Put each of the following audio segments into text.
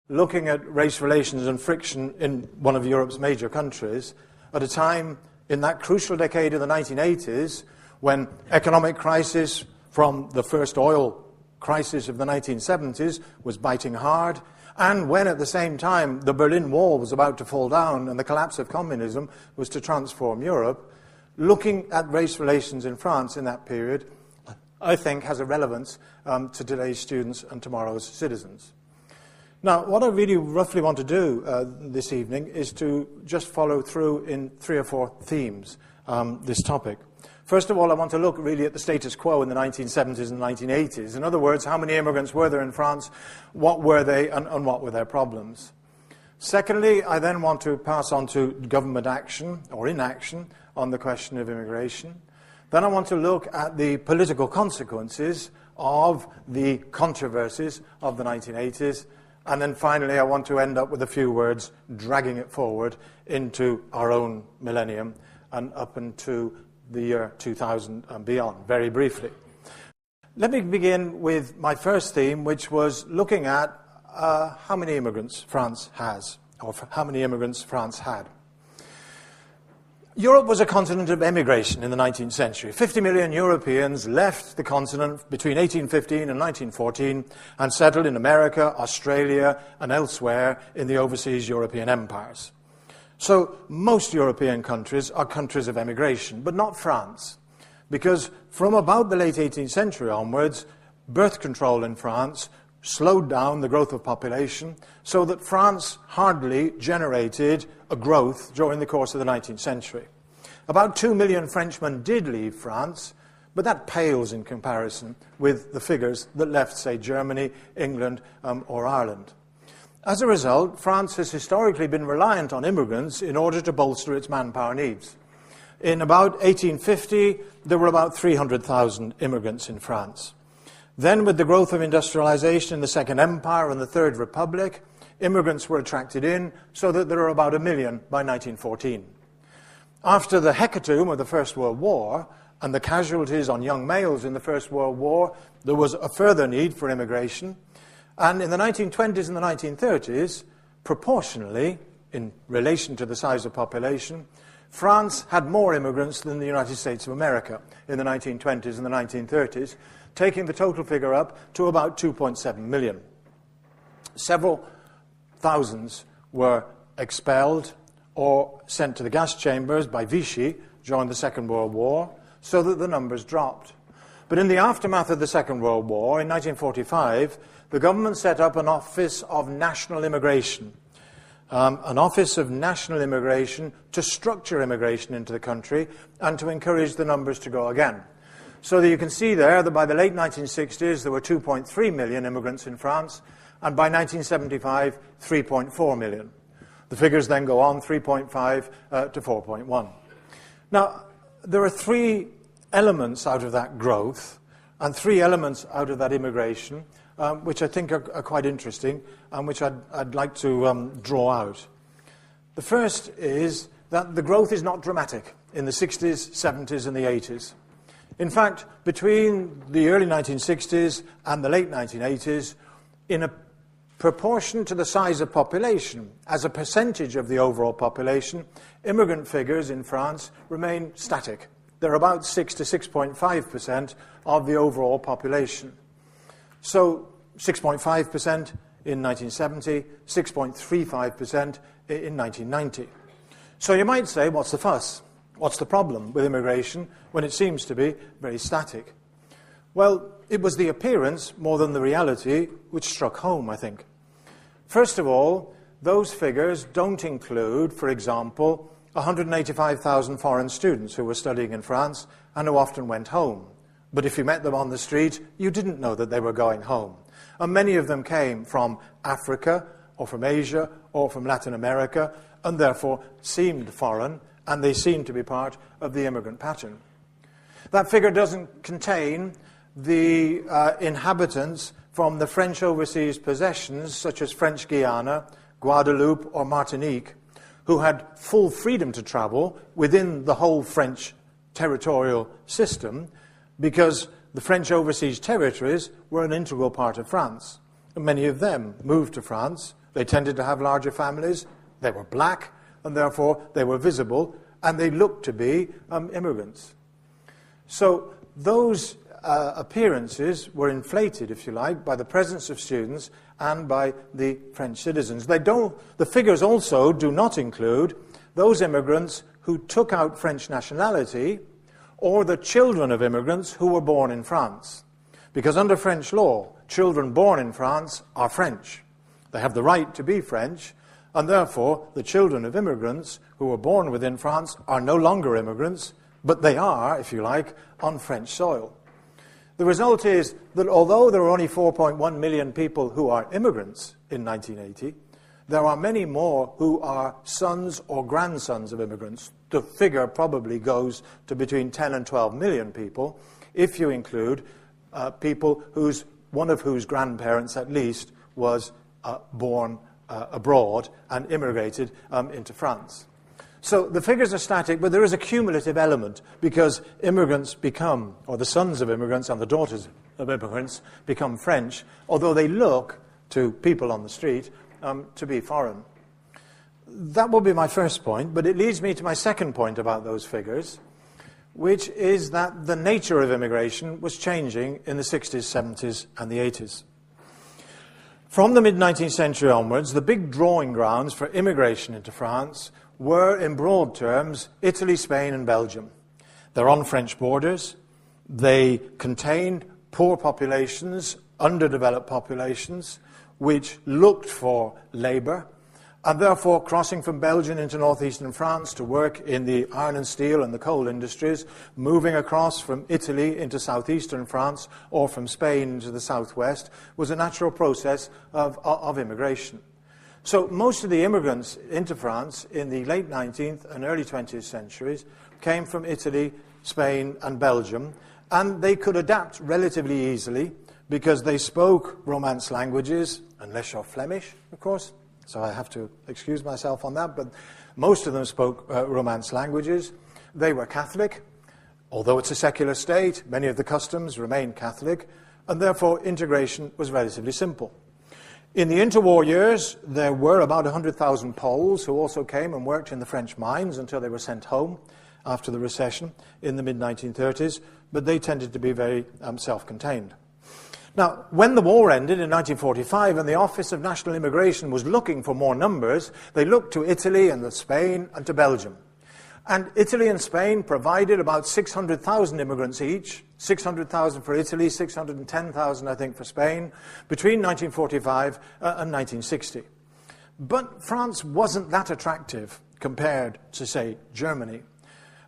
looking at race relations and friction in one of Europe's major countries at a time in that crucial decade of the 1980s when economic crisis from the first oil crisis of the 1970s was biting hard, and when at the same time the Berlin Wall was about to fall down and the collapse of communism was to transform Europe. Looking at race relations in France in that period, I think, has a relevance to today's students and tomorrow's citizens. Now, what I really roughly want to do this evening is to just follow through in 3 or 4 themes this topic. First of all, I want to look really at the status quo in the 1970s and 1980s. In other words, how many immigrants were there in France, what were they, and what were their problems? Secondly, I then want to pass on to government action or inaction on the question of immigration. Then I want to look at the political consequences of the controversies of the 1980s. And then finally, I want to end up with a few words dragging it forward into our own millennium and up into the year 2000 and beyond, very briefly. Let me begin with my first theme, which was looking at how many immigrants France has, or how many immigrants France had. Europe was a continent of emigration in the 19th century. 50 million Europeans left the continent between 1815 and 1914 and settled in America, Australia, and elsewhere in the overseas European empires. So most European countries are countries of emigration, but not France, because from about the late 18th century onwards, birth control in France slowed down the growth of population so that France hardly generated a growth during the course of the 19th century. About 2 million Frenchmen did leave France, but that pales in comparison with the figures that left, say, Germany, England, or Ireland. As a result, France has historically been reliant on immigrants in order to bolster its manpower needs. In about 1850, there were about 300,000 immigrants in France. Then, with the growth of industrialization in the Second Empire and the Third Republic, immigrants were attracted in so that there were about 1 million by 1914. After the hecatomb of the First World War and the casualties on young males in the First World War, there was a further need for immigration. And in the 1920s and the 1930s, proportionally, in relation to the size of population, France had more immigrants than the United States of America in the 1920s and the 1930s, taking the total figure up to about 2.7 million. Several thousands were expelled or sent to the gas chambers by Vichy during the Second World War, so that the numbers dropped. But in the aftermath of the Second World War, in 1945, the government set up an Office of National Immigration. An Office of National Immigration to structure immigration into the country and to encourage the numbers to go again. So that you can see there that by the late 1960s, there were 2.3 million immigrants in France, and by 1975, 3.4 million. The figures then go on, 3.5 to 4.1. Now, there are 3 elements out of that growth and 3 elements out of that immigration which I think are quite interesting and which I'd like to draw out. The first is that the growth is not dramatic in the 60s, 70s, and the 80s. In fact, between the early 1960s and the late 1980s, in a proportion to the size of population, as a percentage of the overall population, immigrant figures in France remain static. They're about 6 to 6.5% of the overall population. So 6.5% in 1970, 6.35% in 1990. So you might say, what's the fuss? What's the problem with immigration when it seems to be very static? Well, it was the appearance more than the reality which struck home, I think. First of all, those figures don't include, for example, 185,000 foreign students who were studying in France and who often went home. But if you met them on the street, you didn't know that they were going home. And many of them came from Africa or from Asia or from Latin America and therefore seemed foreign, and they seemed to be part of the immigrant pattern. That figure doesn't contain the inhabitants from the French overseas possessions, such as French Guiana, Guadeloupe, or Martinique, who had full freedom to travel within the whole French territorial system, because the French overseas territories were an integral part of France. And many of them moved to France They tended to have larger families. They were black, and therefore they were visible, and they looked to be immigrants. So those appearances were inflated, if you like, by the presence of students and by the French citizens. The figures also do not include those immigrants who took out French nationality or the children of immigrants who were born in France. Because under French law, children born in France are French. They have the right to be French, and therefore the children of immigrants who were born within France are no longer immigrants, but they are, if you like, on French soil. The result is that although there are only 4.1 million people who are immigrants in 1980, there are many more who are sons or grandsons of immigrants. The figure probably goes to between 10 and 12 million people, if you include people one of whose grandparents at least was born abroad and immigrated into France. So the figures are static, but there is a cumulative element because immigrants become, or the sons of immigrants and the daughters of immigrants become French, although they look to people on the street to be foreign. That will be my first point, but it leads me to my second point about those figures, which is that the nature of immigration was changing in the 60s, 70s, and the 80s. From the mid-19th century onwards, the big drawing grounds for immigration into France were, in broad terms, Italy, Spain, and Belgium. They're on French borders. They contained poor populations, underdeveloped populations, which looked for labour, and therefore crossing from Belgium into northeastern France to work in the iron and steel and the coal industries, moving across from Italy into southeastern France or from Spain into the southwest, was a natural process of immigration. So most of the immigrants into France in the late 19th and early 20th centuries came from Italy, Spain, and Belgium, and they could adapt relatively easily because they spoke Romance languages, unless you're Flemish, of course. So I have to excuse myself on that, but most of them spoke Romance languages. They were Catholic. Although it's a secular state, many of the customs remained Catholic, and therefore integration was relatively simple. In the interwar years, there were about 100,000 Poles who also came and worked in the French mines until they were sent home after the recession in the mid-1930s, but they tended to be very self-contained. Now, when the war ended in 1945 and the Office of National Immigration was looking for more numbers, they looked to Italy and to Spain and to Belgium. And Italy and Spain provided about 600,000 immigrants each, 600,000 for Italy, 610,000, I think, for Spain, between 1945 and 1960. But France wasn't that attractive compared to, say, Germany.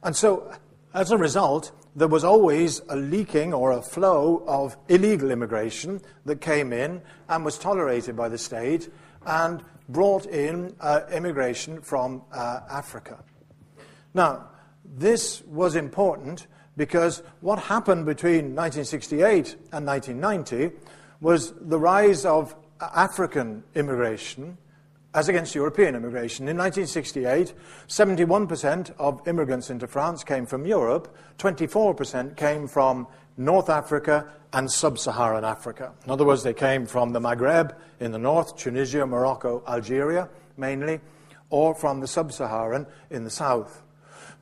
And so, as a result, there was always a leaking or a flow of illegal immigration that came in and was tolerated by the state and brought in immigration from Africa. Now, this was important because what happened between 1968 and 1990 was the rise of African immigration as against European immigration. In 1968, 71% of immigrants into France came from Europe, 24% came from North Africa and Sub-Saharan Africa. In other words, they came from the Maghreb in the north, Tunisia, Morocco, Algeria mainly, or from the Sub-Saharan in the south.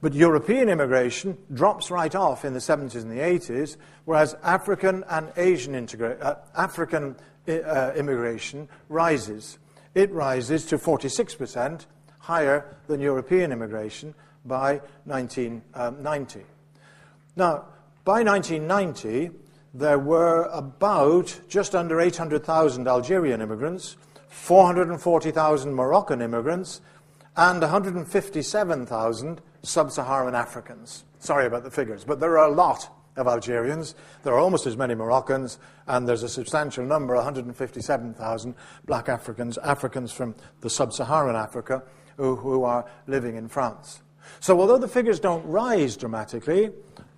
But European immigration drops right off in the 70s and the 80s, whereas African and Asian immigration rises. It rises to 46%, higher than European immigration by 1990. Now, by 1990, there were about just under 800,000 Algerian immigrants, 440,000 Moroccan immigrants, and 157,000 Sub-Saharan Africans. Sorry about the figures, but there are a lot of Algerians. There are almost as many Moroccans, and there's a substantial number, 157,000 black Africans, Africans from the Sub-Saharan Africa, who are living in France. So although the figures don't rise dramatically,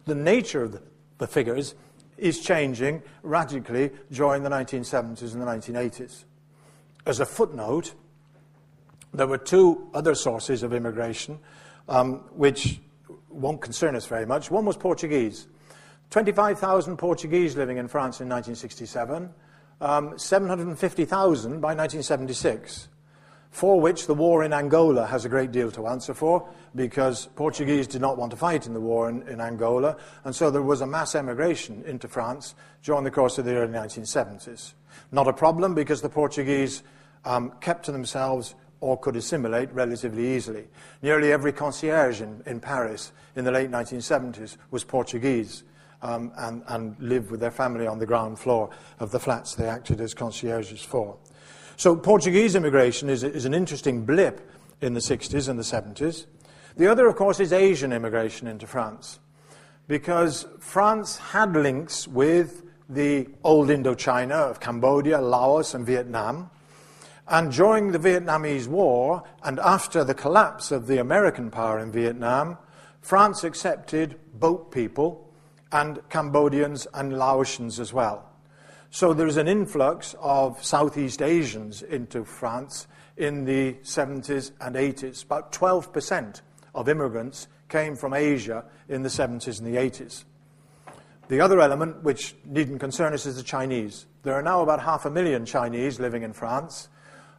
the nature of the figures is changing radically during the 1970s and the 1980s. As a footnote, there were two other sources of immigration which won't concern us very much. One was Portuguese. 25,000 Portuguese living in France in 1967, 750,000 by 1976. for which the war in Angola has a great deal to answer for, because Portuguese did not want to fight in the war in Angola, and so there was a mass emigration into France during the course of the early 1970s. Not a problem, because the Portuguese kept to themselves or could assimilate relatively easily. Nearly every concierge in Paris in the late 1970s was Portuguese, and lived with their family on the ground floor of the flats they acted as concierges for. So Portuguese immigration is an interesting blip in the 60s and the 70s. The other, of course, is Asian immigration into France, because France had links with the old Indochina of Cambodia, Laos, and Vietnam. And during the Vietnamese War, and after the collapse of the American power in Vietnam, France accepted boat people and Cambodians and Laotians as well. So there's an influx of Southeast Asians into France in the 70s and 80s. About 12% of immigrants came from Asia in the 70s and the 80s. The other element, which needn't concern us, is the Chinese. There are now about 500,000 Chinese living in France,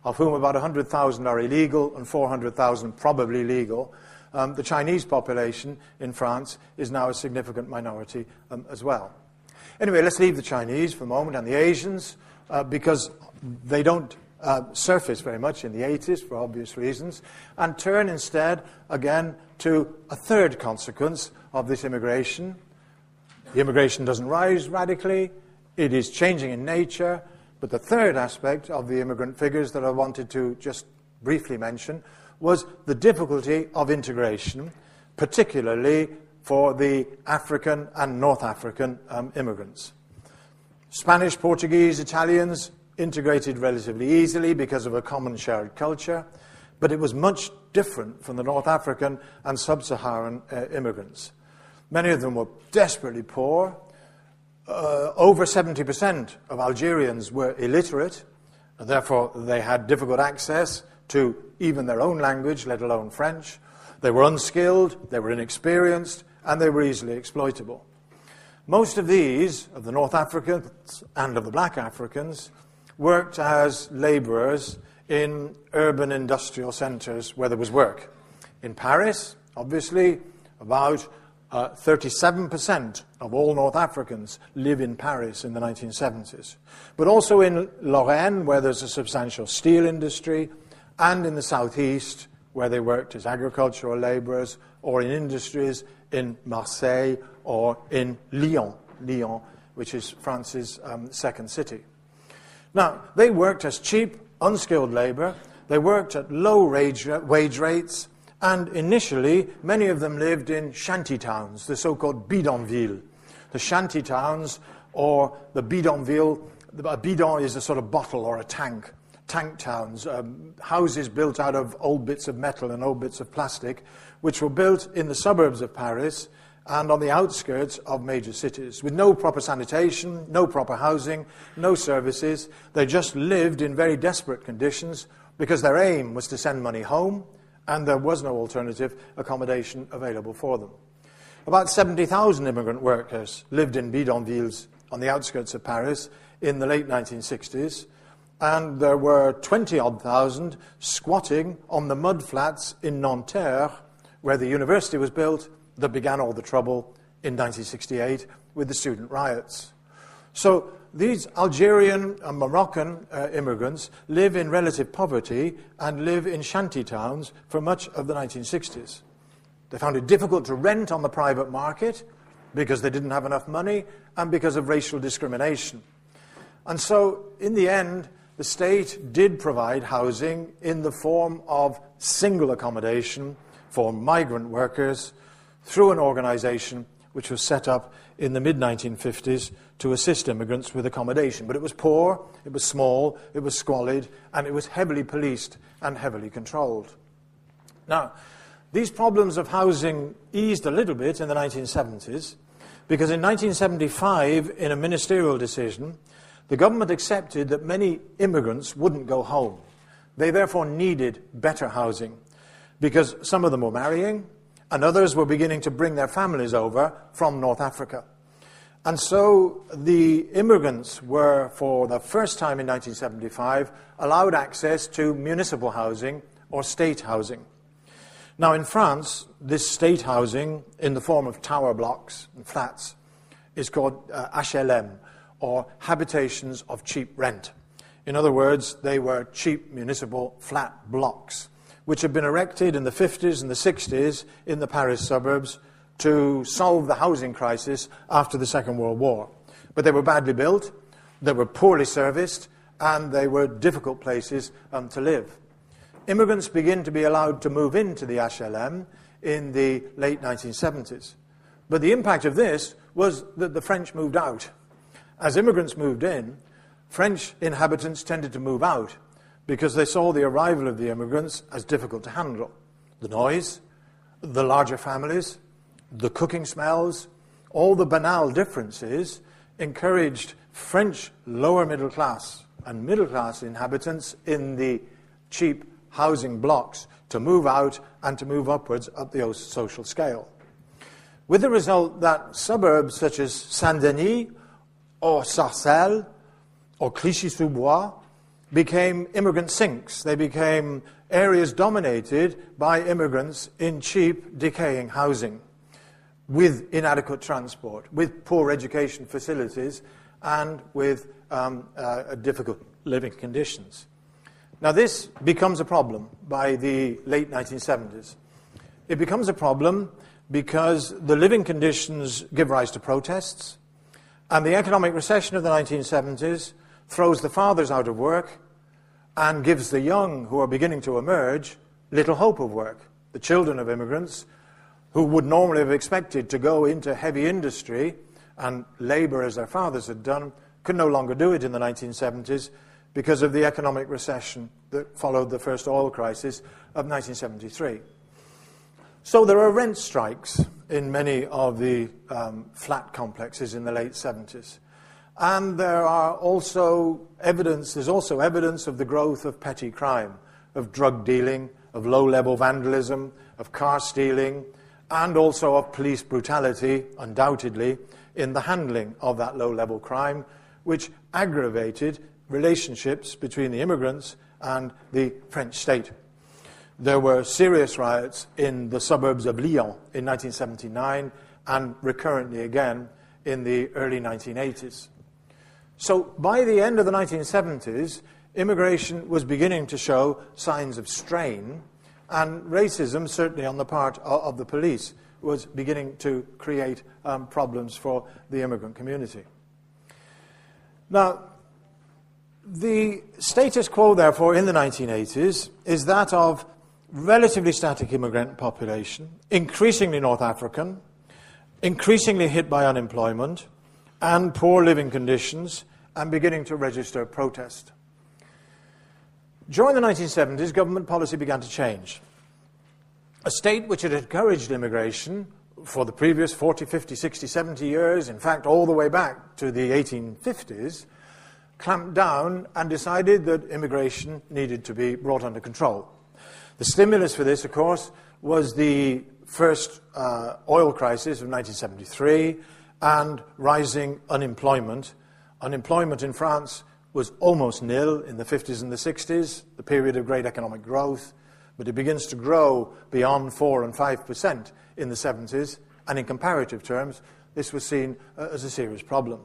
of whom about 100,000 are illegal and 400,000 probably legal. The Chinese population in France is now a significant minority as well. Anyway, let's leave the Chinese for the moment and the Asians, because they don't surface very much in the 80s for obvious reasons, and turn instead again to a third consequence of this immigration. The immigration doesn't rise radically, it is changing in nature, but the third aspect of the immigrant figures that I wanted to just briefly mention was the difficulty of integration, particularly for the African and North African immigrants. Spanish, Portuguese, Italians integrated relatively easily because of a common shared culture, but it was much different from the North African and Sub-Saharan immigrants. Many of them were desperately poor. Over 70% of Algerians were illiterate, and therefore they had difficult access to even their own language, let alone French. They were unskilled, they were inexperienced, and they were easily exploitable. Most of these, of the North Africans and of the black Africans, worked as labourers in urban industrial centres where there was work. In Paris, obviously, about 37% of all North Africans live in Paris in the 1970s. But also in Lorraine, where there's a substantial steel industry, and in the southeast, where they worked as agricultural labourers, or in industries in Marseille or in Lyon, which is France's second city. Now, they worked as cheap, unskilled labour. They worked at low wage rates, and initially, many of them lived in shanty towns, the so-called bidonvilles. The shanty towns, or the bidonville, a bidon is a sort of bottle or a tank towns, houses built out of old bits of metal and old bits of plastic, which were built in the suburbs of Paris and on the outskirts of major cities, with no proper sanitation, no proper housing, no services. They just lived in very desperate conditions because their aim was to send money home, and there was no alternative accommodation available for them. About 70,000 immigrant workers lived in bidonvilles on the outskirts of Paris in the late 1960s, and there were 20-odd thousand squatting on the mud flats in Nanterre, where the university was built, that began all the trouble in 1968 with the student riots. So these Algerian and Moroccan immigrants live in relative poverty and live in shanty towns for much of the 1960s. They found it difficult to rent on the private market because they didn't have enough money and because of racial discrimination. And so, in the end, the state did provide housing in the form of single accommodation for migrant workers through an organization which was set up in the mid-1950s to assist immigrants with accommodation. But it was poor, it was small, it was squalid, and it was heavily policed and heavily controlled. Now, these problems of housing eased a little bit in the 1970s, because in 1975, in a ministerial decision, the government accepted that many immigrants wouldn't go home. They therefore needed better housing, because some of them were marrying, and others were beginning to bring their families over from North Africa. And so the immigrants were, for the first time in 1975, allowed access to municipal housing or state housing. Now in France, this state housing, in the form of tower blocks and flats, is called HLM, or habitations of cheap rent. In other words, they were cheap municipal flat blocks, which had been erected in the 50s and the 60s in the Paris suburbs to solve the housing crisis after the Second World War. But they were badly built, they were poorly serviced, and they were difficult places to live. Immigrants begin to be allowed to move into the HLM in the late 1970s. But the impact of this was that the French moved out. As immigrants moved in, French inhabitants tended to move out because they saw the arrival of the immigrants as difficult to handle. The noise, the larger families, the cooking smells, all the banal differences encouraged French lower middle class and middle class inhabitants in the cheap housing blocks to move out and to move upwards up the social scale. With the result that suburbs such as Saint-Denis or Sarcelles or Clichy-sous-Bois became immigrant sinks. They became areas dominated by immigrants in cheap, decaying housing, with inadequate transport, with poor education facilities, and with difficult living conditions. Now this becomes a problem by the late 1970s. It becomes a problem because the living conditions give rise to protests, and the economic recession of the 1970s throws the fathers out of work and gives the young, who are beginning to emerge, little hope of work. The children of immigrants, who would normally have expected to go into heavy industry and labor as their fathers had done, could no longer do it in the 1970s because of the economic recession that followed the first oil crisis of 1973. So there are rent strikes in many of the flat complexes in the late 70s. And there's also evidence of the growth of petty crime, of drug dealing, of low-level vandalism, of car stealing, and also of police brutality, undoubtedly, in the handling of that low-level crime, which aggravated relationships between the immigrants and the French state. There were serious riots in the suburbs of Lyon in 1979 and recurrently again in the early 1980s. So by the end of the 1970s, immigration was beginning to show signs of strain, and racism, certainly on the part of the police, was beginning to create problems for the immigrant community. Now, the status quo, therefore, in the 1980s is that of relatively static immigrant population, increasingly North African, increasingly hit by unemployment and poor living conditions, and beginning to register protest. During the 1970s, government policy began to change. A state which had encouraged immigration for the previous 40, 50, 60, 70 years, in fact all the way back to the 1850s, clamped down and decided that immigration needed to be brought under control. The stimulus for this, of course, was the first oil crisis of 1973 and rising unemployment. Unemployment in France was almost nil in the 50s and the 60s, the period of great economic growth, but it begins to grow beyond 4 and 5% in the 70s, and in comparative terms, this was seen as a serious problem.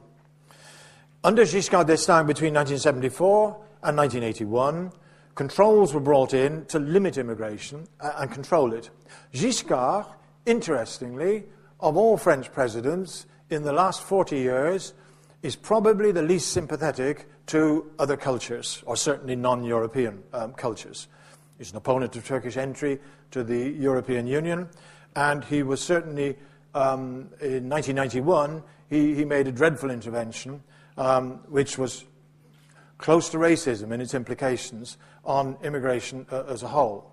Under Giscard d'Estaing between 1974 and 1981, controls were brought in to limit immigration and control it. Giscard, interestingly, of all French presidents in the last 40 years, is probably the least sympathetic to other cultures, or certainly non-European cultures. He's an opponent of Turkish entry to the European Union, and he was certainly, in 1991, he made a dreadful intervention, which was close to racism in its implications on immigration as a whole.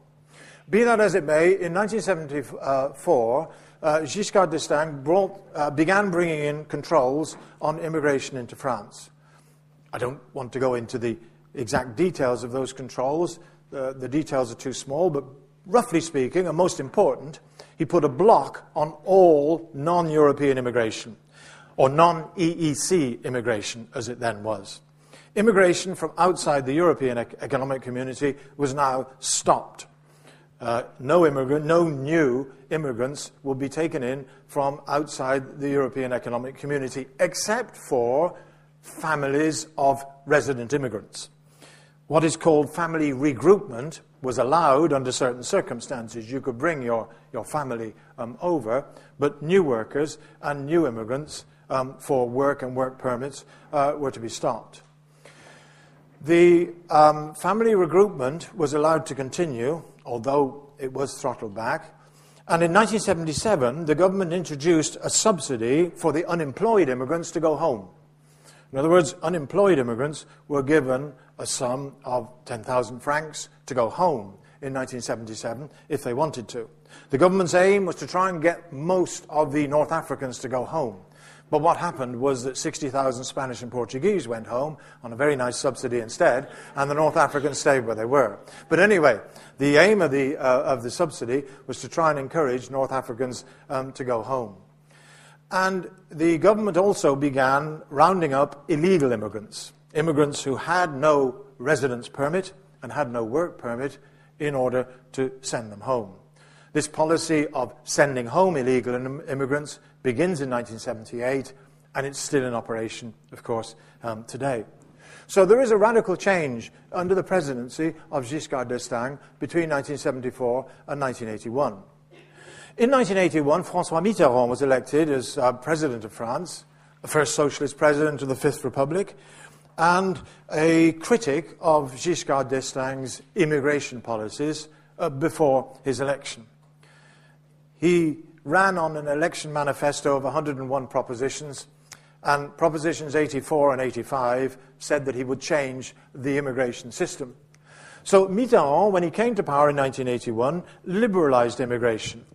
Be that as it may, in 1974, Giscard d'Estaing began bringing in controls on immigration into France. I don't want to go into the exact details of those controls. The details are too small, but roughly speaking, and most important, he put a block on all non-European immigration. or non-EEC immigration, as it then was. Immigration from outside the European Economic Community was now stopped. No new immigrants will be taken in from outside the European Economic Community, except for families of resident immigrants. What is called family regroupment was allowed under certain circumstances. You could bring your family over, but new workers and new immigrants for work and work permits were to be stopped. The family regroupment was allowed to continue, although it was throttled back. And in 1977, the government introduced a subsidy for the unemployed immigrants to go home. In other words, unemployed immigrants were given a sum of 10,000 francs to go home in 1977 if they wanted to. The government's aim was to try and get most of the North Africans to go home. But what happened was that 60,000 Spanish and Portuguese went home on a very nice subsidy instead, and the North Africans stayed where they were. But anyway, the aim of the subsidy was to try and encourage North Africans to go home. And the government also began rounding up illegal immigrants, immigrants who had no residence permit and had no work permit, in order to send them home. This policy of sending home illegal immigrants begins in 1978, and it's still in operation, of course, today. So there is a radical change under the presidency of Giscard d'Estaing between 1974 and 1981. In 1981, François Mitterrand was elected as president of France, the first socialist president of the Fifth Republic, and a critic of Giscard d'Estaing's immigration policies before his election. He ran on an election manifesto of 101 propositions, and Propositions 84 and 85 said that he would change the immigration system. So Mitterrand, when he came to power in 1981, liberalized immigration.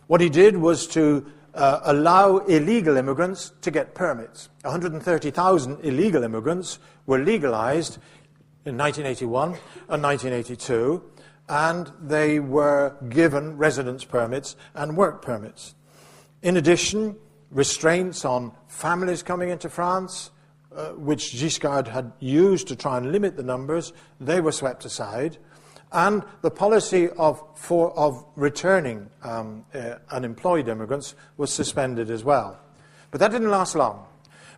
What he did was to allow illegal immigrants to get permits. 130,000 illegal immigrants were legalized in 1981 and 1982, and they were given residence permits and work permits. In addition, restraints on families coming into France, which Giscard had used to try and limit the numbers, they were swept aside. And the policy of returning unemployed immigrants was suspended as well. But that didn't last long,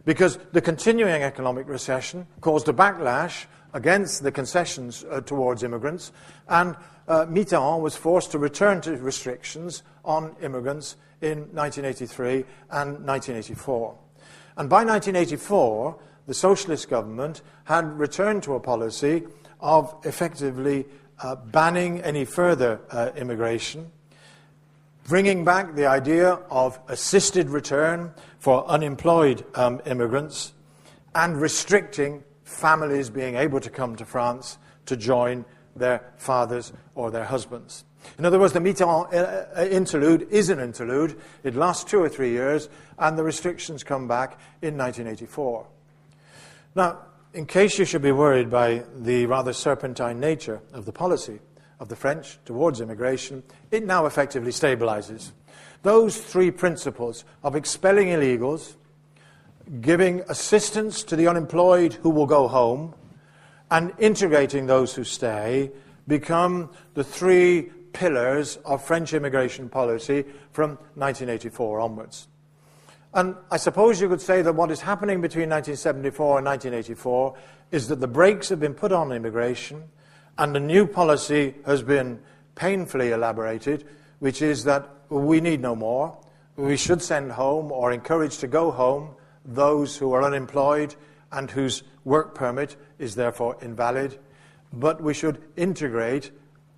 because the continuing economic recession caused a backlash against the concessions towards immigrants, and Mitterrand was forced to return to restrictions on immigrants in 1983 and 1984. And by 1984, the socialist government had returned to a policy of effectively banning any further immigration, bringing back the idea of assisted return for unemployed immigrants, and restricting families being able to come to France to join their fathers or their husbands. In other words, the Mitterrand interlude is an interlude. It lasts 2 or 3 years, and the restrictions come back in 1984. Now, in case you should be worried by the rather serpentine nature of the policy of the French towards immigration, it now effectively stabilizes. Those 3 principles of expelling illegals, giving assistance to the unemployed who will go home, and integrating those who stay become the 3 pillars of French immigration policy from 1984 onwards. And I suppose you could say that what is happening between 1974 and 1984 is that the brakes have been put on immigration, and a new policy has been painfully elaborated, which is that we need no more. We should send home, or encourage to go home, those who are unemployed and whose work permit is therefore invalid. But we should integrate,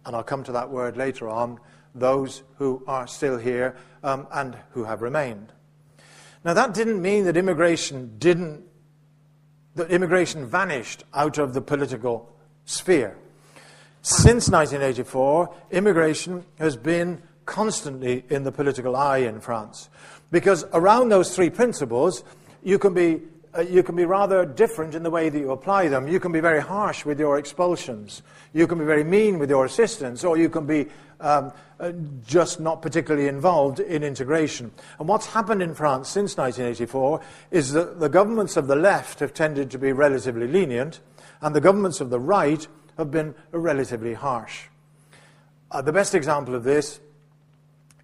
and I'll come to that word later on, those who are still here and who have remained. Now, that didn't mean that immigration vanished out of the political sphere. Since 1984, immigration has been constantly in the political eye in France, because around those 3 principles, you can be you can be rather different in the way that you apply them. You can be very harsh with your expulsions. You can be very mean with your assistance, or you can be just not particularly involved in integration. And what's happened in France since 1984 is that the governments of the left have tended to be relatively lenient, and the governments of the right have been relatively harsh. The best example of this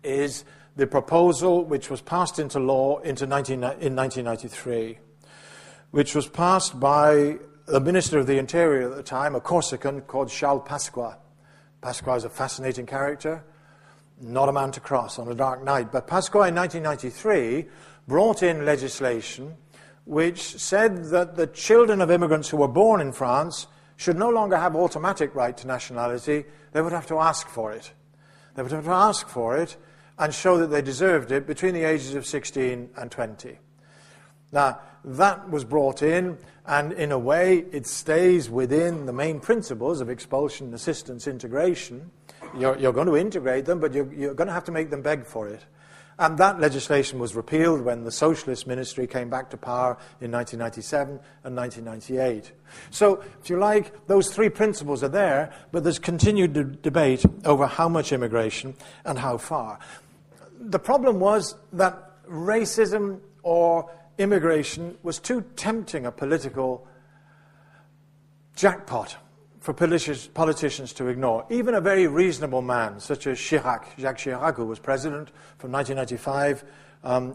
is the proposal which was passed into law in 1993, which was passed by the Minister of the Interior at the time, a Corsican called Charles Pasqua. Pasqua is a fascinating character, not a man to cross on a dark night. But Pasqua in 1993 brought in legislation which said that the children of immigrants who were born in France should no longer have automatic right to nationality. They would have to ask for it. They would have to ask for it and show that they deserved it between the ages of 16 and 20. Now, that was brought in, and in a way, it stays within the main principles of expulsion, assistance, integration. You're going to integrate them, but you're going to have to make them beg for it. And that legislation was repealed when the Socialist Ministry came back to power in 1997 and 1998. So, if you like, those three principles are there, but there's continued debate over how much immigration and how far. The problem was that racism or immigration was too tempting a political jackpot for politicians to ignore. Even a very reasonable man, such as Jacques Chirac, who was president from 1995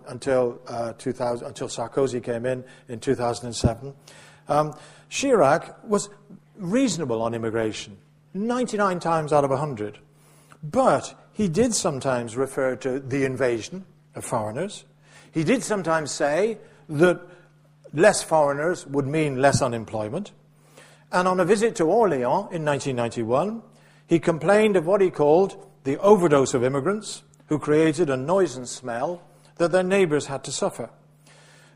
until Sarkozy came in 2007. Chirac was reasonable on immigration, 99 times out of 100. But he did sometimes refer to the invasion of foreigners. He did sometimes say that less foreigners would mean less unemployment. And on a visit to Orléans in 1991, he complained of what he called the overdose of immigrants who created a noise and smell that their neighbours had to suffer.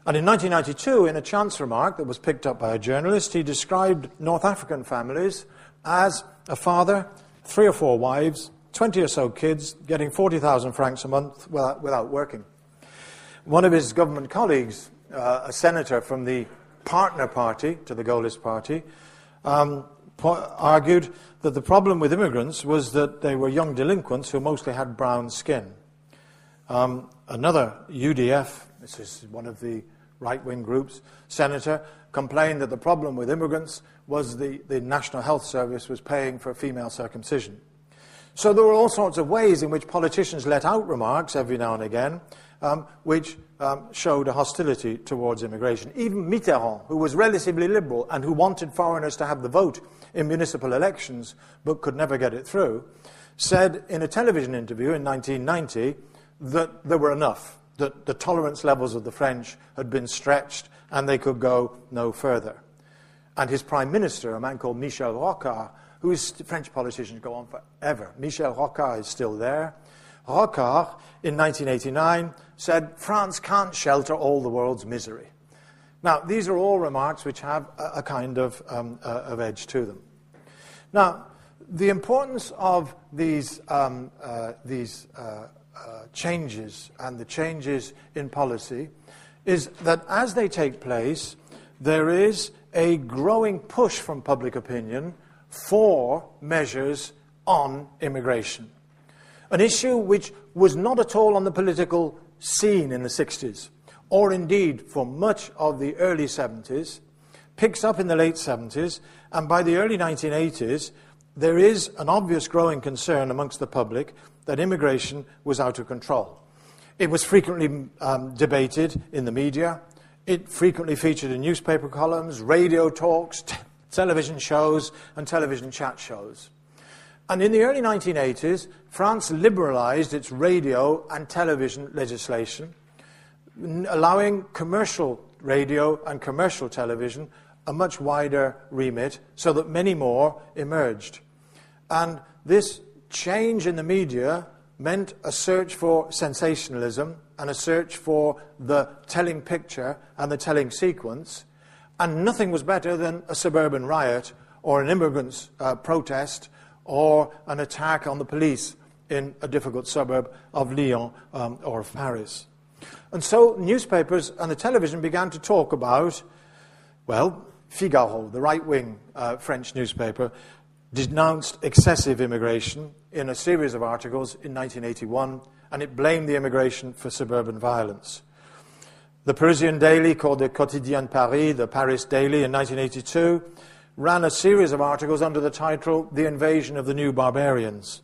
And in 1992, in a chance remark that was picked up by a journalist, he described North African families as a father, 3 or 4 wives, 20 or so kids, getting 40,000 francs a month without working. One of his government colleagues, a senator from the partner party to the Gaullist party, argued that the problem with immigrants was that they were young delinquents who mostly had brown skin. Another UDF, this is one of the right-wing groups, senator, complained that the problem with immigrants was the National Health Service was paying for female circumcision. So there were all sorts of ways in which politicians let out remarks every now and again which showed a hostility towards immigration. Even Mitterrand, who was relatively liberal and who wanted foreigners to have the vote in municipal elections but could never get it through, said in a television interview in 1990 that there were enough, that the tolerance levels of the French had been stretched and they could go no further. And his prime minister, a man called Michel Rocard, French politicians go on forever. Michel Rocard is still there. Rocard, in 1989, said, France can't shelter all the world's misery. Now, these are all remarks which have a kind of edge to them. Now, the importance of these changes and the changes in policy is that as they take place, there is a growing push from public opinion for measures on immigration. An issue which was not at all on the political scene in the 60s, or indeed for much of the early 70s, picks up in the late 70s, and by the early 1980s, there is an obvious growing concern amongst the public that immigration was out of control. It was frequently debated in the media. It frequently featured in newspaper columns, radio talks, television shows, and television chat shows. And in the early 1980s, France liberalized its radio and television legislation, allowing commercial radio and commercial television a much wider remit so that many more emerged. And this change in the media meant a search for sensationalism and a search for the telling picture and the telling sequence. And nothing was better than a suburban riot or an immigrants' protest or an attack on the police in a difficult suburb of Lyon or of Paris. And so newspapers and the television began to talk about, well, Figaro, the right-wing French newspaper, denounced excessive immigration in a series of articles in 1981, and it blamed the immigration for suburban violence. The Parisian daily, called the Quotidien Paris, the Paris Daily, in 1982, ran a series of articles under the title The Invasion of the New Barbarians.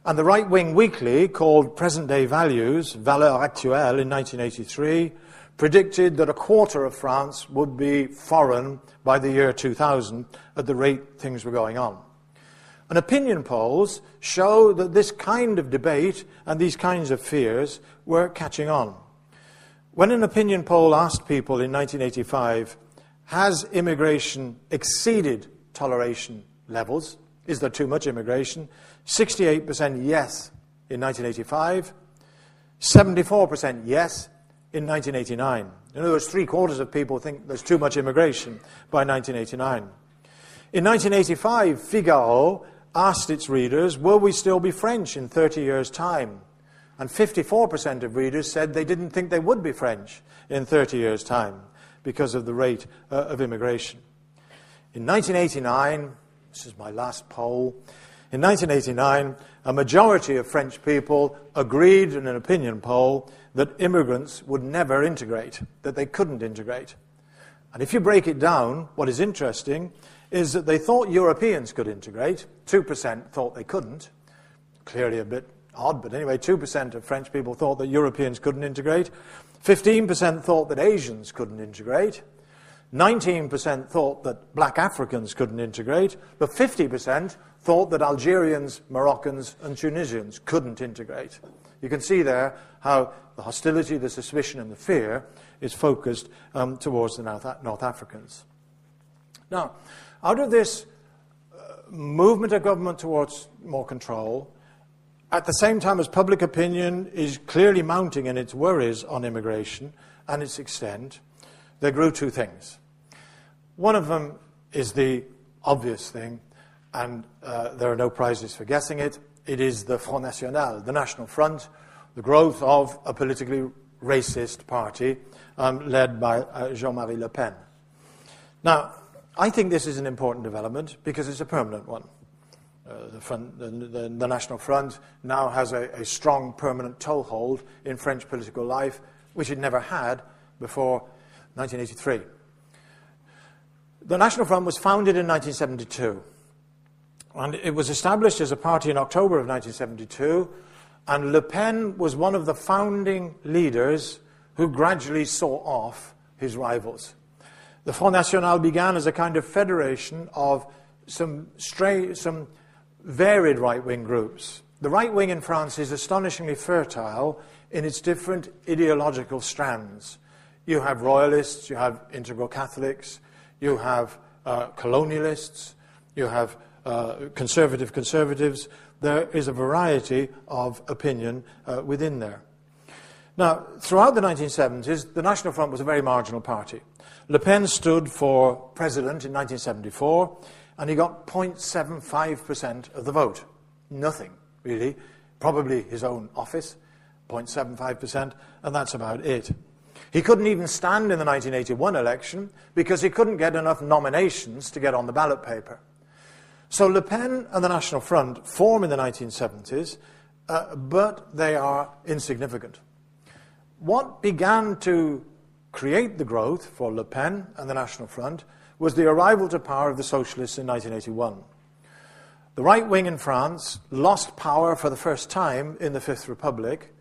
And the right-wing weekly, called Present Day Values, Valeurs Actuelles, in 1983, predicted that a quarter of France would be foreign by the year 2000 at the rate things were going on. And opinion polls show that this kind of debate and these kinds of fears were catching on. When an opinion poll asked people in 1985, has immigration exceeded toleration levels? Is there too much immigration? 68% yes in 1985, 74% yes in 1989. In other words, 3/4 of people think there's too much immigration by 1989. In 1985, Figaro asked its readers, will we still be French in 30 years' time? And 54% of readers said they didn't think they would be French in 30 years' time because of the rate of immigration. In 1989, this is my last poll, in 1989, a majority of French people agreed in an opinion poll that immigrants would never integrate, that they couldn't integrate. And if you break it down, what is interesting is that they thought Europeans could integrate. 2% thought they couldn't. Clearly a bit odd, but anyway, 2% of French people thought that Europeans couldn't integrate. 15% thought that Asians couldn't integrate. 19% thought that black Africans couldn't integrate. But 50% thought that Algerians, Moroccans, and Tunisians couldn't integrate. You can see there how the hostility, the suspicion, and the fear is focused towards the North Africans. Now, out of this movement of government towards more control, at the same time as public opinion is clearly mounting in its worries on immigration and its extent, there grew two things. One of them is the obvious thing, and there are no prizes for guessing it. It is the Front National, the National Front, the growth of a politically racist party led by Jean-Marie Le Pen. Now, I think this is an important development because it's a permanent one. The National Front now has a strong permanent toehold in French political life, which it never had before 1983. The National Front was founded in 1972, and it was established as a party in October of 1972, and Le Pen was one of the founding leaders who gradually saw off his rivals. The Front National began as a kind of federation of some varied right-wing groups. The right wing in France is astonishingly fertile in its different ideological strands. You have royalists, you have integral Catholics, you have colonialists, you have conservatives. There is a variety of opinion within there. Now, throughout the 1970s, the National Front was a very marginal party. Le Pen stood for president in 1974, and he got 0.75% of the vote. Nothing, really. Probably his own office, 0.75%, and that's about it. He couldn't even stand in the 1981 election because he couldn't get enough nominations to get on the ballot paper. So Le Pen and the National Front form in the 1970s, but they are insignificant. What began to create the growth for Le Pen and the National Front was the arrival to power of the socialists in 1981. The right wing in France lost power for the first time in the Fifth Republic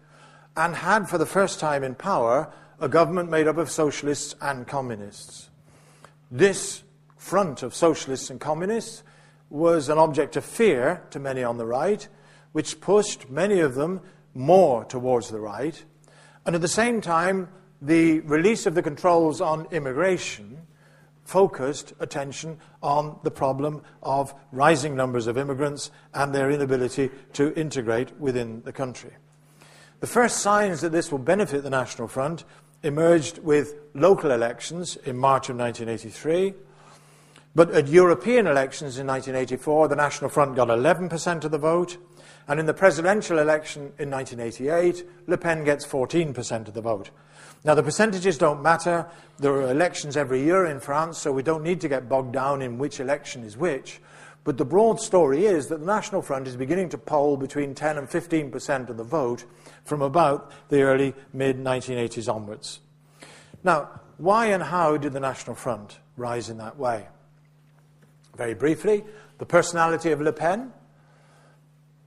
and had for the first time in power a government made up of socialists and communists. This front of socialists and communists was an object of fear to many on the right, which pushed many of them more towards the right. And at the same time, the release of the controls on immigration focused attention on the problem of rising numbers of immigrants and their inability to integrate within the country. The first signs that this will benefit the National Front emerged with local elections in March of 1983. But at European elections in 1984, the National Front got 11% of the vote, and in the presidential election in 1988, Le Pen gets 14% of the vote. Now, the percentages don't matter. There are elections every year in France, so we don't need to get bogged down in which election is which. But the broad story is that the National Front is beginning to poll between 10 and 15% of the vote from about the early, mid-1980s onwards. Now, why and how did the National Front rise in that way? Very briefly, the personality of Le Pen.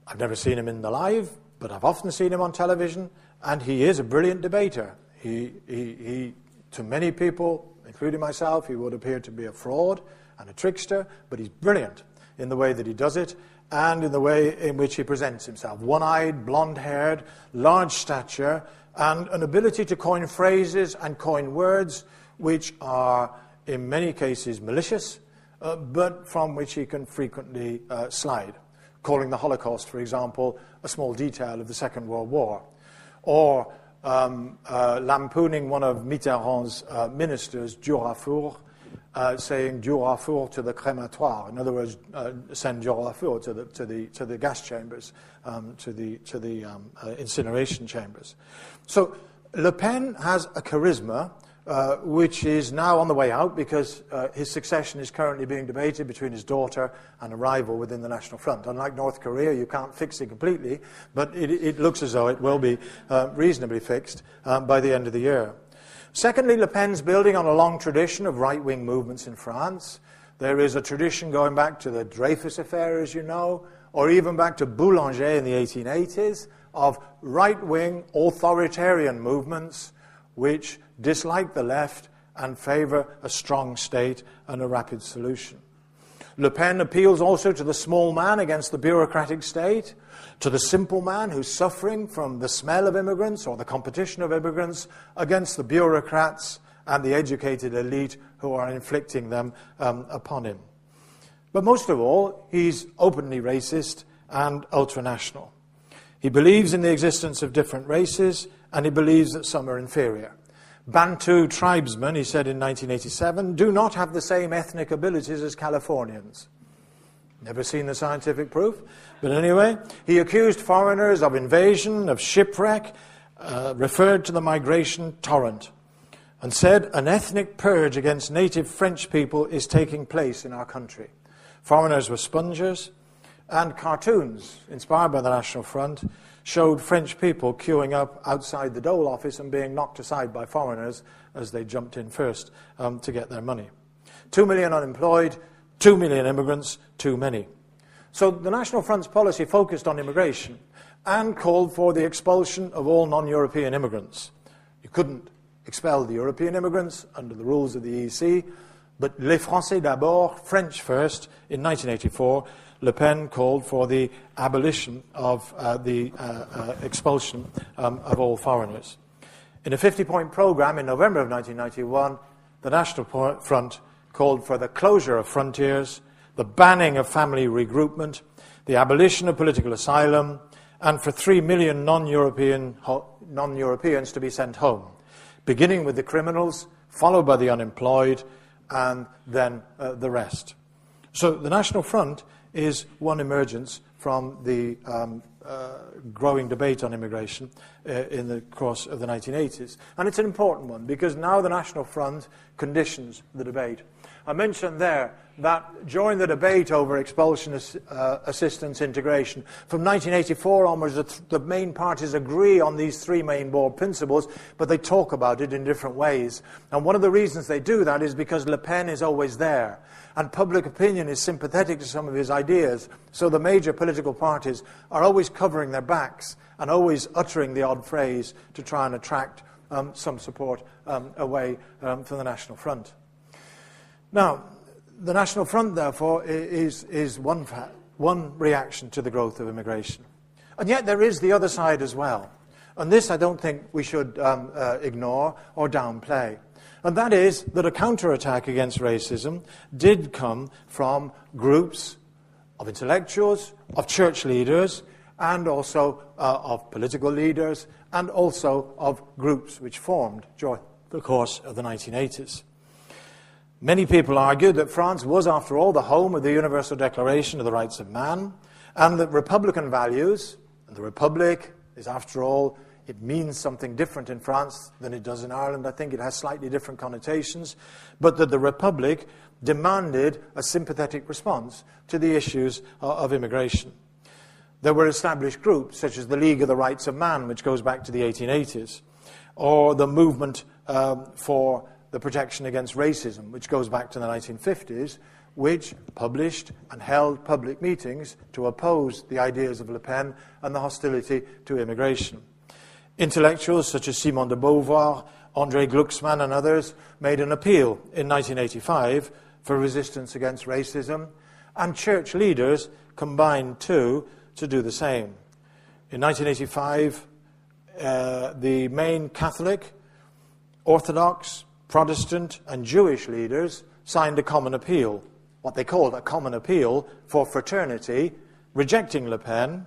I've never seen him in the live, but I've often seen him on television, and he is a brilliant debater. He, to many people, including myself, he would appear to be a fraud and a trickster, but he's brilliant in the way that he does it and in the way in which he presents himself. One-eyed, blonde-haired, large stature, and an ability to coin phrases and coin words which are, in many cases, malicious, but from which he can frequently slide, calling the Holocaust, for example, a small detail of the Second World War, or lampooning one of Mitterrand's ministers, Durafour, saying Durafour to the crématoire. In other words, send Durafour to the gas chambers, to the incineration chambers. So Le Pen has a charisma which is now on the way out because his succession is currently being debated between his daughter and a rival within the National Front. Unlike North Korea, you can't fix it completely, but it looks as though it will be reasonably fixed by the end of the year. Secondly, Le Pen's building on a long tradition of right-wing movements in France. There is a tradition going back to the Dreyfus affair, as you know, or even back to Boulanger in the 1880s, of right-wing authoritarian movements which dislike the left and favour a strong state and a rapid solution. Le Pen appeals also to the small man against the bureaucratic state, to the simple man who's suffering from the smell of immigrants or the competition of immigrants against the bureaucrats and the educated elite who are inflicting them upon him. But most of all, he's openly racist and ultranational. He believes in the existence of different races, and he believes that some are inferior. Bantu tribesmen, he said in 1987, do not have the same ethnic abilities as Californians. Never seen the scientific proof. But anyway, he accused foreigners of invasion, of shipwreck, referred to the migration torrent, and said an ethnic purge against native French people is taking place in our country. Foreigners were spongers, and cartoons, inspired by the National Front, showed French people queuing up outside the dole office and being knocked aside by foreigners as they jumped in first to get their money. 2 million unemployed, 2 million immigrants, too many. So the National Front's policy focused on immigration and called for the expulsion of all non-European immigrants. You couldn't expel the European immigrants under the rules of the EEC, but les Français d'abord, French first, in 1984, Le Pen called for the abolition of the expulsion of all foreigners. In a 50-point program in November of 1991, the National Front called for the closure of frontiers, the banning of family regroupment, the abolition of political asylum, and for 3 million non-Europeans to be sent home, beginning with the criminals, followed by the unemployed, and then the rest. So the National Front is one emergence from the growing debate on immigration in the course of the 1980s. And it's an important one because now the National Front conditions the debate. I mentioned there that during the debate over expulsion, assistance, integration, from 1984 onwards, the main parties agree on these three main board principles, but they talk about it in different ways. And one of the reasons they do that is because Le Pen is always there, and public opinion is sympathetic to some of his ideas, so the major political parties are always covering their backs and always uttering the odd phrase to try and attract some support away from the National Front. Now, the National Front, therefore, is one reaction to the growth of immigration. And yet there is the other side as well. And this I don't think we should ignore or downplay. And that is that a counterattack against racism did come from groups of intellectuals, of church leaders, and also of political leaders, and also of groups which formed during the course of the 1980s. Many people argued that France was, after all, the home of the Universal Declaration of the Rights of Man, and that Republican values, and the Republic is, after all, it means something different in France than it does in Ireland. I think it has slightly different connotations, but that the Republic demanded a sympathetic response to the issues of immigration. There were established groups such as the League of the Rights of Man, which goes back to the 1880s, or the Movement for the Protection Against Racism, which goes back to the 1950s, which published and held public meetings to oppose the ideas of Le Pen and the hostility to immigration. Intellectuals such as Simone de Beauvoir, André Glucksmann and others made an appeal in 1985 for resistance against racism, and church leaders combined too to do the same. In 1985, the main Catholic, Orthodox, Protestant and Jewish leaders signed a common appeal, what they called a common appeal for fraternity, rejecting Le Pen,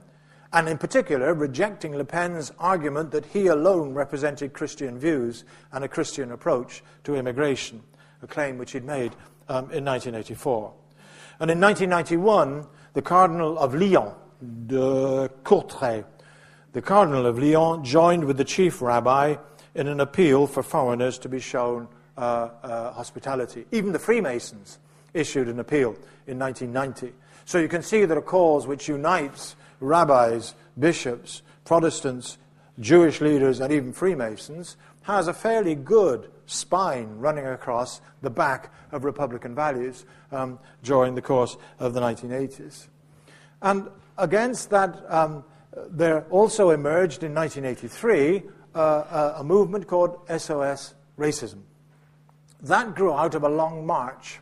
and in particular rejecting Le Pen's argument that he alone represented Christian views and a Christian approach to immigration, a claim which he'd made in 1984. And in 1991, the Cardinal of Lyon, de Courtrai, the Cardinal of Lyon joined with the chief rabbi in an appeal for foreigners to be shown hospitality. Even the Freemasons issued an appeal in 1990. So you can see that a cause which unites rabbis, bishops, Protestants, Jewish leaders, and even Freemasons has a fairly good spine running across the back of Republican values during the course of the 1980s. And against that, there also emerged in 1983 a movement called SOS Racism. That grew out of a long march,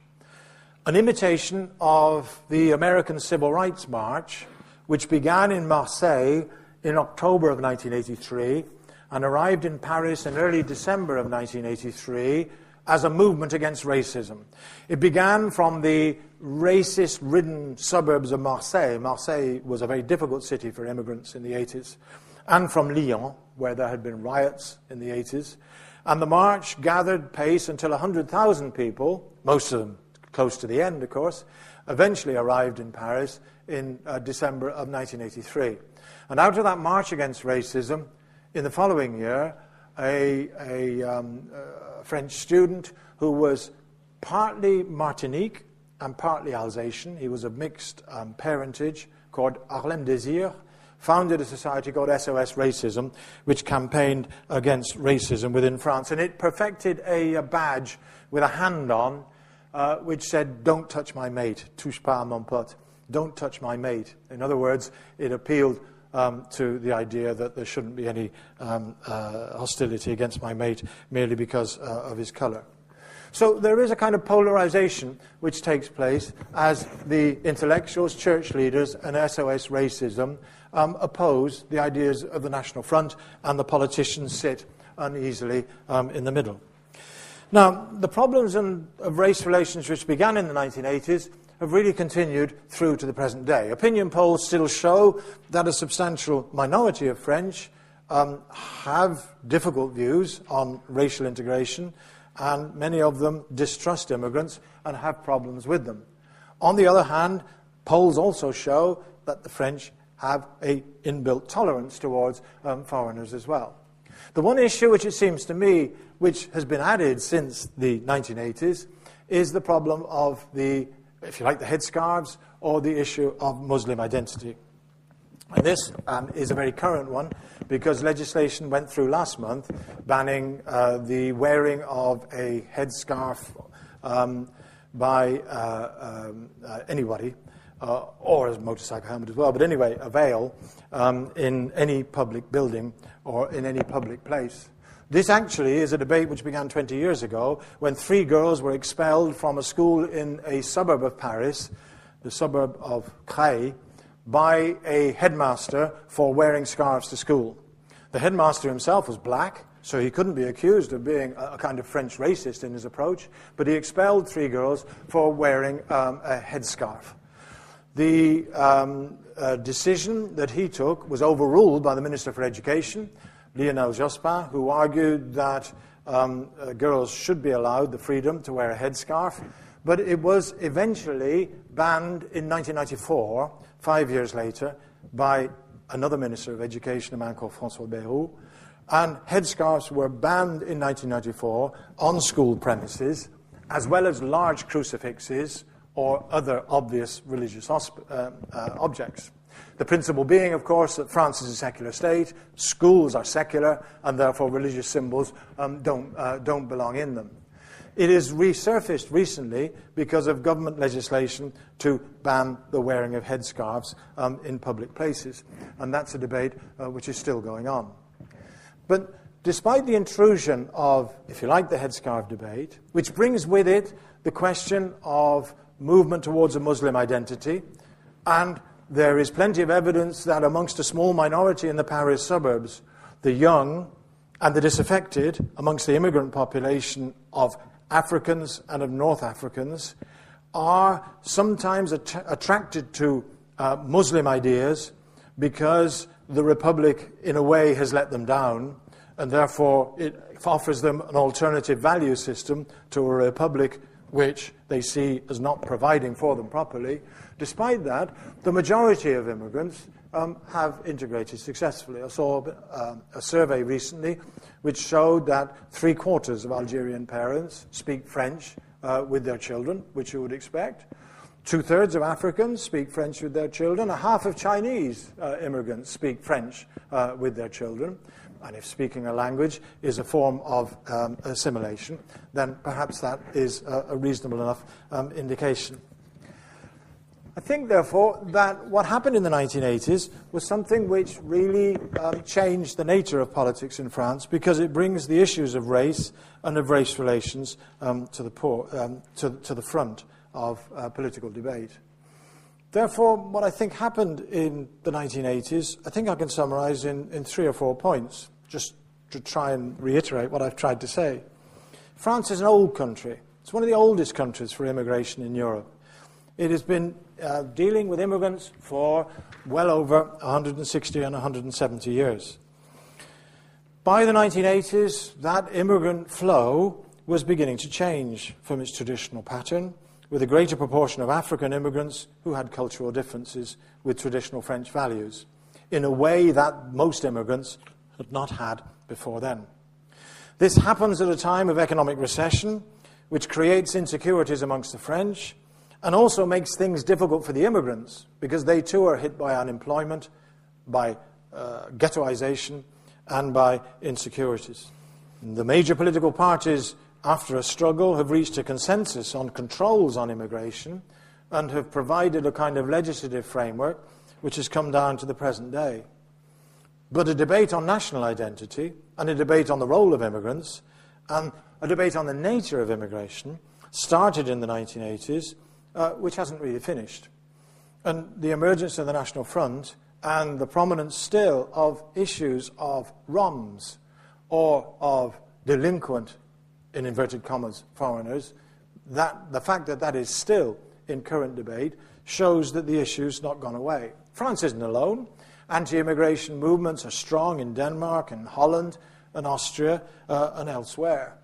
an imitation of the American Civil Rights March, which began in Marseille in October of 1983 and arrived in Paris in early December of 1983 as a movement against racism. It began from the racist-ridden suburbs of Marseille. Marseille was a very difficult city for immigrants in the 80s, and from Lyon, where there had been riots in the 80s. And the march gathered pace until 100,000 people, most of them close to the end, of course, eventually arrived in Paris in December of 1983. And out of that march against racism, in the following year, a French student who was partly Martinique and partly Alsatian, he was of mixed parentage, called Harlem Désir, founded a society called SOS Racism, which campaigned against racism within France. And it perfected a badge with a hand on, which said, "Don't touch my mate, touche pas à mon pote," don't touch my mate. In other words, it appealed to the idea that there shouldn't be any hostility against my mate merely because of his color. So there is a kind of polarization which takes place as the intellectuals, church leaders, and SOS Racism oppose the ideas of the National Front, and the politicians sit uneasily in the middle. Now, the problems of race relations which began in the 1980s have really continued through to the present day. Opinion polls still show that a substantial minority of French have difficult views on racial integration, and many of them distrust immigrants and have problems with them. On the other hand, polls also show that the French have an inbuilt tolerance towards foreigners as well. The one issue which it seems to me which has been added since the 1980s is the problem of the, if you like, the headscarves or the issue of Muslim identity. And this is a very current one because legislation went through last month banning the wearing of a headscarf by anybody, or a motorcycle helmet as well, but anyway, a veil in any public building or in any public place. This actually is a debate which began 20 years ago when 3 girls were expelled from a school in a suburb of Paris, the suburb of Creil, by a headmaster for wearing scarves to school. The headmaster himself was black, so he couldn't be accused of being a kind of French racist in his approach, but he expelled 3 girls for wearing a headscarf. The decision that he took was overruled by the Minister for Education, Lionel Jospin, who argued that girls should be allowed the freedom to wear a headscarf, but it was eventually banned in 1994, 5 years later, by another Minister of Education, a man called François Bayrou, and headscarves were banned in 1994 on school premises, as well as large crucifixes or other obvious religious objects. The principle being, of course, that France is a secular state, schools are secular, and therefore religious symbols don't belong in them. It is resurfaced recently because of government legislation to ban the wearing of headscarves in public places, and that's a debate which is still going on. But despite the intrusion of, if you like, the headscarf debate, which brings with it the question of movement towards a Muslim identity, and there is plenty of evidence that amongst a small minority in the Paris suburbs, the young and the disaffected, amongst the immigrant population of Africans and of North Africans, are sometimes attracted to Muslim ideas because the Republic, in a way, has let them down, and therefore it offers them an alternative value system to a Republic which they see as not providing for them properly. Despite that, the majority of immigrants have integrated successfully. I saw a survey recently which showed that 3/4 of Algerian parents speak French with their children, which you would expect. 2/3 of Africans speak French with their children. A half of Chinese immigrants speak French with their children. And if speaking a language is a form of assimilation, then perhaps that is a reasonable enough indication. I think, therefore, that what happened in the 1980s was something which really changed the nature of politics in France, because it brings the issues of race and of race relations to the front of political debate. Therefore, what I think happened in the 1980s, I think I can summarize in 3 or 4 points, just to try and reiterate what I've tried to say. France is an old country. It's one of the oldest countries for immigration in Europe. It has been dealing with immigrants for well over 160 and 170 years. By the 1980s, that immigrant flow was beginning to change from its traditional pattern, with a greater proportion of African immigrants who had cultural differences with traditional French values, in a way that most immigrants had not had before then. This happens at a time of economic recession, which creates insecurities amongst the French, and also makes things difficult for the immigrants, because they too are hit by unemployment, by ghettoization, and by insecurities. The major political parties, after a struggle, have reached a consensus on controls on immigration and have provided a kind of legislative framework which has come down to the present day. But a debate on national identity, and a debate on the role of immigrants, and a debate on the nature of immigration started in the 1980s, which hasn't really finished. And the emergence of the National Front and the prominence still of issues of Roms or of delinquent, in inverted commas, foreigners, the fact that that is still in current debate shows that the issue's not gone away. France isn't alone. Anti-immigration movements are strong in Denmark and Holland and Austria and elsewhere.